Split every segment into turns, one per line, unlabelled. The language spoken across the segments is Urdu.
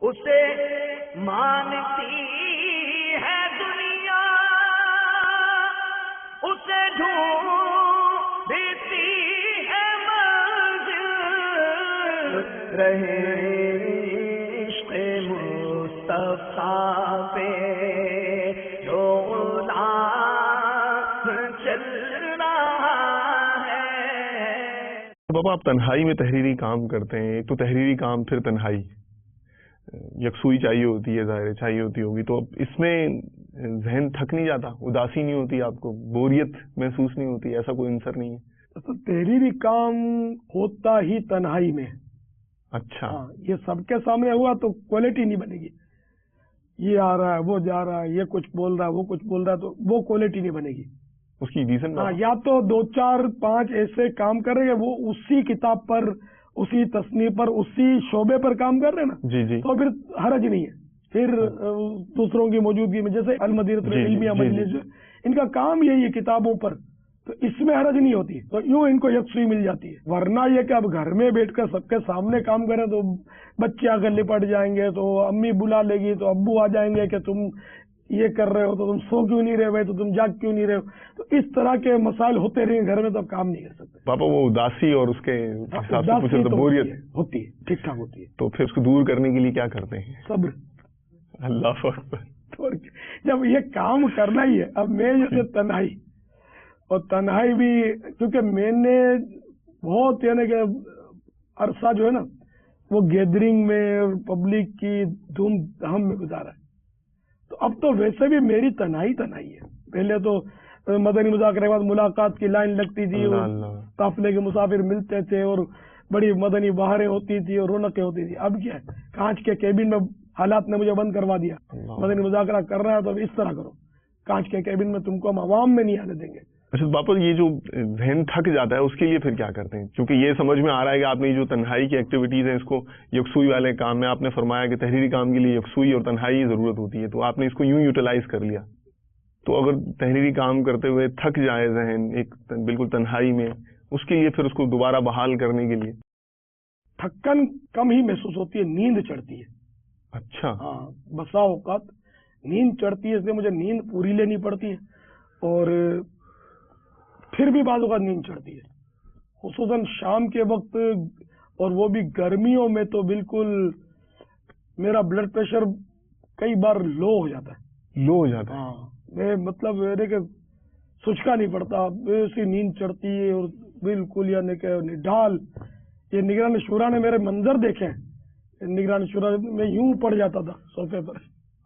اسے مانتی ہے دنیا، اسے ڈھونڈتی ہے منزل، رہے عشق مصطفیٰ پہ جو غلام چل رہا ہے۔
بابا آپ تنہائی میں تحریری کام کرتے ہیں، ایک تو تحریری کام پھر تنہائی، یکسوئی چاہیے ہوتی ہے، ظاہر چاہیے ہوتی ہوگی، تو اب اس میں ذہن تھک نہیں جاتا، اداسی نہیں ہوتی، آپ کو بوریت محسوس نہیں ہوتی، ایسا کوئی عنصر نہیں ہے؟
تو تحریری کام ہوتا ہی تنہائی میں۔
اچھا،
یہ سب کے سامنے ہوا تو کوالٹی نہیں بنے گی، یہ آ رہا ہے وہ جا رہا ہے، یہ کچھ بول رہا ہے وہ کچھ بول رہا ہے، تو وہ کوالٹی نہیں بنے گی۔
اس کی ریزن
یا تو 2 4 5 ایسے کام کر رہے ہیں، وہ اسی کتاب پر، اسی تصنیف پر، اسی شعبے پر کام کر رہے ہیں نا،
جی جی،
تو پھر حرج نہیں ہے، پھر دوسروں کی موجودگی میں، جیسے المدینۃ العلمیہ مجلس، ان کا کام یہی ہے کتابوں پر، تو اس میں حرج نہیں ہوتی، تو یوں ان کو یکسوئی مل جاتی ہے۔ ورنہ یہ کہ اب گھر میں بیٹھ کر سب کے سامنے کام کریں تو بچے آ کر لپٹ جائیں گے، تو امی بلا لے گی، تو ابو آ جائیں گے کہ تم یہ کر رہے ہو، تو تم سو کیوں نہیں رہے بھائی، تو تم جاگ کیوں نہیں رہے ہو، تو اس طرح کے مسائل ہوتے رہیں گے گھر میں، تو اب کام نہیں کر سکتے۔
پاپا وہ اداسی اور اس کے حساب سے پوچھے تو بوریت
ہوتی ہے، ٹھیک ٹھاک ہوتی ہے،
تو پھر اس کو دور کرنے کے لیے کیا کرتے ہیں؟
صبر۔
اللہ اکبر۔
جب یہ کام کرنا ہی ہے، اب میں جیسے تنہائی، اور تنہائی بھی کیونکہ میں نے بہت یعنی کہ عرصہ جو ہے نا وہ گیدرنگ میں پبلک کی دھوم دھام میں گزارا ہے، تو اب تو ویسے بھی میری تنہائی ہے۔ پہلے تو مدنی مذاکرے کے بعد ملاقات کی لائن لگتی تھی، اور قافلے کے مسافر ملتے تھے، اور بڑی مدنی بہاریں ہوتی تھی اور رونقیں ہوتی تھی۔ اب کیا ہے، کانچ کے کیبن میں حالات نے مجھے بند کروا دیا، مدنی مذاکرہ کر رہا ہے تو اب اس طرح کرو، کانچ کے کیبن میں تم کو ہم عوام میں نہیں آنے دیں گے۔
اچھا پاپا، یہ جو ذہن تھک جاتا ہے اس کے لیے پھر کیا کرتے ہیں؟ کیونکہ یہ سمجھ میں آ رہا ہے کہ آپ نے جو تنہائی کی ایکٹیویٹیز ہیں اس کو یکسوئی والے کام میں، آپ نے فرمایا کہ تحریری کام کے لیے یکسوئی اور تنہائی کی ضرورت ہوتی ہے، تو آپ نے اس کو یوں یوٹیلائز کر لیا۔ تو اگر تحریری کام کرتے ہوئے تھک جائے ذہن ایک بالکل تنہائی میں، اس کے لیے پھر اس کو دوبارہ بحال کرنے کے لیے
تھکن کم ہی محسوس ہوتی ہے، نیند چڑھتی ہے۔
اچھا،
ہاں، بسا اوقات نیند چڑھتی ہے، اس لیے مجھے نیند پوری لینی پڑتی ہے، اور پھر بھی بعض اوقات نیند چڑھتی ہے، خصوصاً شام کے وقت، اور وہ بھی گرمیوں میں تو بالکل میرا بلڈ پریشر کئی بار لو ہو جاتا ہے۔ ہاں، میں مطلب کہ سوچکا نہیں پڑتا، ایسی نیند چڑھتی ہے، اور بالکل یعنی کہ نڈال، یہ نگران شورا نے میرے منظر دیکھے ہیں، نگران شورا میں یوں پڑ جاتا تھا صوفے پر۔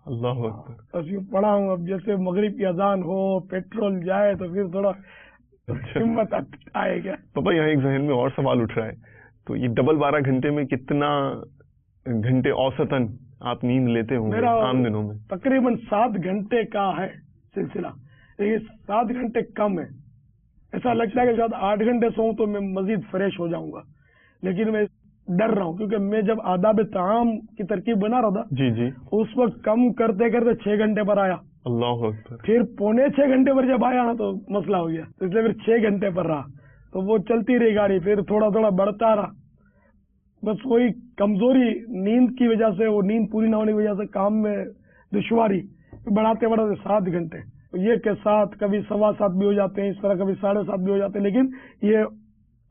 اللہ اکبر۔
بس یوں پڑا ہوں، اب جیسے مغرب کی اذان ہو، پیٹرول جائے تو پھر تھوڑا ہمت آئے گا۔
پاپا یہاں ایک ذہن میں اور سوال اٹھ رہا ہے، تو یہ ڈبل 12 گھنٹے میں کتنا گھنٹے اوسطاً آپ نیند لیتے ہوں گے عام دنوں میں؟
تقریباً 7 گھنٹے کا ہے سلسلہ، لیکن 7 گھنٹے کم ہے، ایسا لگتا ہے کہ شاید 8 گھنٹے سوؤں تو میں مزید فریش ہو جاؤں گا، لیکن میں ڈر رہا ہوں، کیونکہ میں جب آداب طعام کی ترکیب بنا رہا تھا
جی جی،
اس وقت کم کرتے کرتے 6 گھنٹے پر آیا،
اللہ اکبر،
پھر 5.25 گھنٹے پر جب آیا نا تو مسئلہ ہو گیا، تو اس لیے پھر 6 گھنٹے پر رہا، تو وہ چلتی رہی گاڑی، پھر تھوڑا تھوڑا بڑھتا رہا، بس وہی کمزوری نیند کی وجہ سے، وہ نیند پوری نہ ہونے کی وجہ سے کام میں دشواری، بڑھاتے بڑھاتے 7 گھنٹے، یہ کہ 7 کبھی 7.25 بھی ہو جاتے ہیں، اس طرح کبھی 7.5 بھی ہو جاتے ہیں، لیکن یہ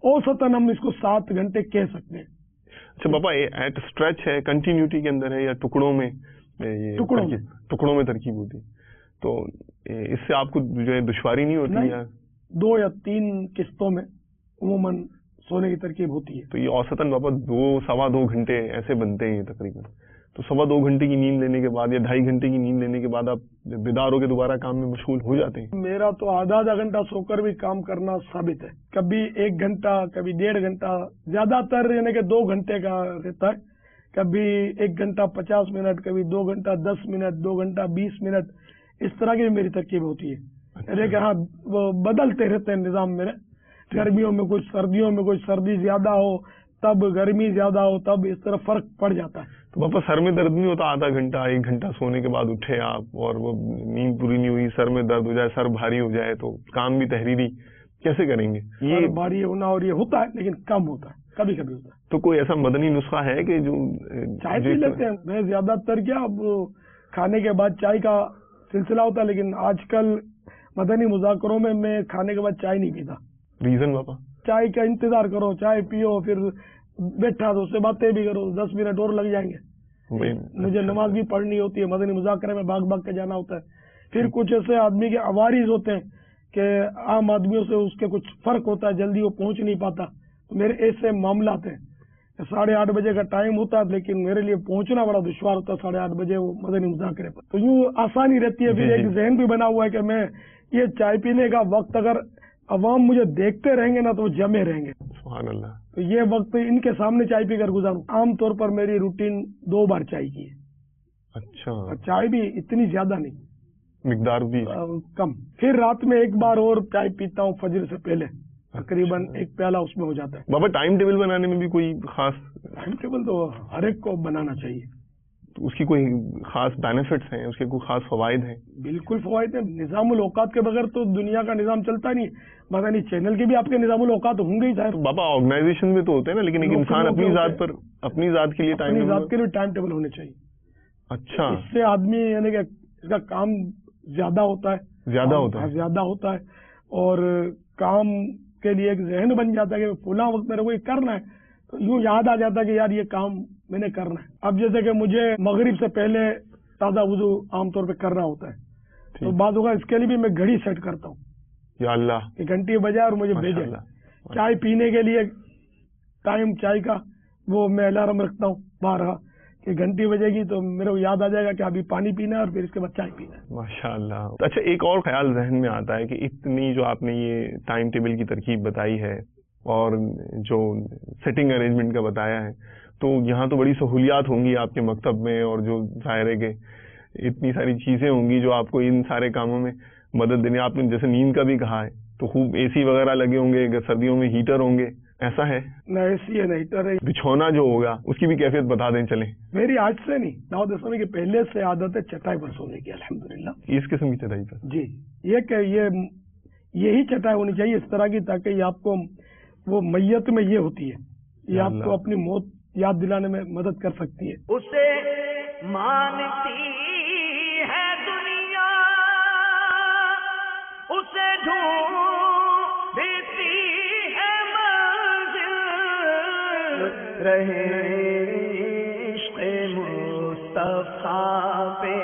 اوسطاً ہم اس کو 7 گھنٹے کہہ سکتے ہیں۔
اچھا پاپا، ایٹ اسٹریچ ہے، کنٹینیوٹی کے اندر ہے، یا ٹکڑوں میں ترکیب ہوتی ہے، تو اس سے آپ کو جو ہے دشواری نہیں ہوتی؟ یا
2 یا 3 قسطوں میں عموماً سونے کی ترکیب ہوتی ہے،
تو یہ اوسطاً پاپا 2-2.25 گھنٹے ایسے بنتے ہیں تقریباً، تو 2.25 گھنٹے کی نیند لینے کے بعد یا 2.5 گھنٹے کی نیند لینے کے بعد آپ بیدار ہو کے دوبارہ کام میں مشغول ہو جاتے ہیں؟
میرا تو آدھا گھنٹہ سو کر بھی کام کرنا ثابت ہے، کبھی 1 گھنٹہ، کبھی 1.5 گھنٹہ، زیادہ تر یعنی کہ 2 گھنٹے کا رہتا ہے، کبھی 1 گھنٹہ 50 منٹ، کبھی 2 گھنٹہ 10 منٹ، 2 گھنٹہ 20 منٹ، اس طرح کی میری ترکیب ہوتی ہے، یعنی کہ ہاں وہ بدلتے رہتے ہیں نظام میرے، گرمیوں میں کچھ، سردیوں میں کچھ، سردی زیادہ ہو تب، گرمی زیادہ ہو تب، اس طرح فرق پڑ جاتا ہے۔
تو پاپا سر میں درد نہیں ہوتا آدھا گھنٹہ 1 گھنٹہ سونے کے بعد اٹھے آپ اور وہ نیند پوری نہیں ہوئی، سر میں درد ہو جائے، سر بھاری ہو جائے، تو کام بھی تحریری کیسے کریں گے؟
یہ بھاری ہونا اور یہ ہوتا ہے، لیکن کم ہوتا ہے، کبھی کبھی ہوتا ہے۔
تو کوئی ایسا مدنی نسخہ ہے کہ جو
چائے پی لیتے ہیں. میں زیادہ تر کیا اب کھانے کے بعد چائے کا سلسلہ ہوتا ہے، لیکن آج کل مدنی مذاکروں میں کھانے کے بعد چائے نہیں پیتا.
ریزن بابا؟
چائے کا انتظار کرو، چائے پیو، پھر بیٹھا تو اس سے باتیں بھی کرو، 10 منٹ اور لگ جائیں گے. مجھے نماز بھی پڑھنی ہوتی ہے، مدنی مذاکرے میں بھاگ بھاگ کے جانا ہوتا ہے. پھر کچھ ایسے آدمی کے عوارض ہوتے ہیں کہ عام آدمیوں سے اس کے کچھ فرق ہوتا ہے، جلدی وہ پہنچ نہیں پاتا. تو میرے ایسے معاملات ہیں. 8:30 بجے کا ٹائم ہوتا ہے، لیکن میرے لیے پہنچنا بڑا دشوار ہوتا ہے 8:30 بجے وہ مدنی مذاکرے پر. تو یوں آسانی رہتی ہے. پھر ایک ذہن بھی بنا ہوا ہے کہ میں یہ چائے پینے کا وقت اگر عوام مجھے دیکھتے رہیں گے نا تو وہ جمے رہیں گے.
سبحان اللہ.
تو یہ وقت ان کے سامنے چائے پی کر گزاروں. عام طور پر میری روٹین 2 بار چائے کی ہے.
اچھا.
اور چائے بھی اتنی زیادہ نہیں،
مقدار بھی
کم. پھر رات میں ایک بار اور چائے پیتا ہوں فجر سے پہلے، تقریباً 1 پیالہ اس میں ہو جاتا ہے.
بابا ٹائم ٹیبل بنانے میں بھی کوئی خاص؟
ٹائم ٹیبل تو ہر ایک کو بنانا چاہیے.
تو اس کی کوئی خاص بینیفٹس ہیں، اس کے کوئی خاص فوائد ہیں؟
بالکل فوائد ہیں. نظام الاوقات کے بغیر تو دنیا کا نظام چلتا نہیں. مدنی چینل کے بھی آپ کے نظام الاوقات ہوں گے ہی ظاہر.
بابا آرگنائزیشن میں تو ہوتے ہیں نا، لیکن ایک انسان اپنی ذات پر، اپنی ذات کے لیے
اپنی ذات کے لیے ٹائم ٹیبل ہونے چاہیے.
اچھا.
اس سے آدمی یعنی کہ اس کا کام زیادہ ہوتا ہے. زیادہ ہوتا ہے اور کام کے لیے ایک ذہن بن جاتا ہے کہ فلاں وقت میرے کو یہ کرنا ہے، تو یوں یاد آ جاتا ہے کہ یار یہ کام میں نے کرنا ہے. اب جیسے کہ مجھے مغرب سے پہلے تازہ وضو عام طور پہ کرنا ہوتا ہے، تو بعض اوقات اس کے لیے بھی میں گھڑی سیٹ کرتا ہوں. یا اللہ کہ گھنٹی بجائے اور مجھے بھیجے. چائے پینے کے لیے ٹائم چائے کا وہ میں الارم رکھتا ہوں 12 کہ گھنٹی بجے گی تو میرے کو یاد آ جائے گا کہ ابھی پانی پینا ہے اور پھر اس کے بعد چائے پینا ہے.
ماشاء اللہ. اچھا ایک اور خیال ذہن میں آتا ہے کہ اتنی جو آپ نے یہ ٹائم ٹیبل کی ترکیب بتائی ہے اور جو سیٹنگ ارینجمنٹ کا بتایا ہے، تو یہاں تو بڑی سہولیات ہوں گی آپ کے مکتب میں، اور جو ظاہر ہے کہ اتنی ساری چیزیں ہوں گی جو آپ کو ان سارے کاموں میں مدد دینے. آپ نے جیسے نیند کا بھی کہا ہے تو خوب اے سی وغیرہ لگے ہوں گے، سردیوں میں ہیٹر ہوں گے، ایسا ہے؟
نہ اے سی ہے نہ ہیٹر ہے.
بچھونا جو ہوگا اس کی بھی کیفیت بتا دیں. چلیں،
میری آج سے نہیں، داؤد اسلامی کی پہلے سے عادت ہے چٹائی پر سونے کی الحمدللہ.
اس قسم کی چٹائی پر؟ جی.
یہ کہ یہی چٹائی ہونی چاہیے اس طرح کی، تاکہ یہ آپ کو وہ میت میں یہ ہوتی ہے، یہ آپ کو اپنی موت یاد دلانے میں مدد کر سکتی ہے.
اسے مانتی ہے دنیا، اسے ڈھونڈتی ہے منزل، رہے عشق مصطفیٰ پہ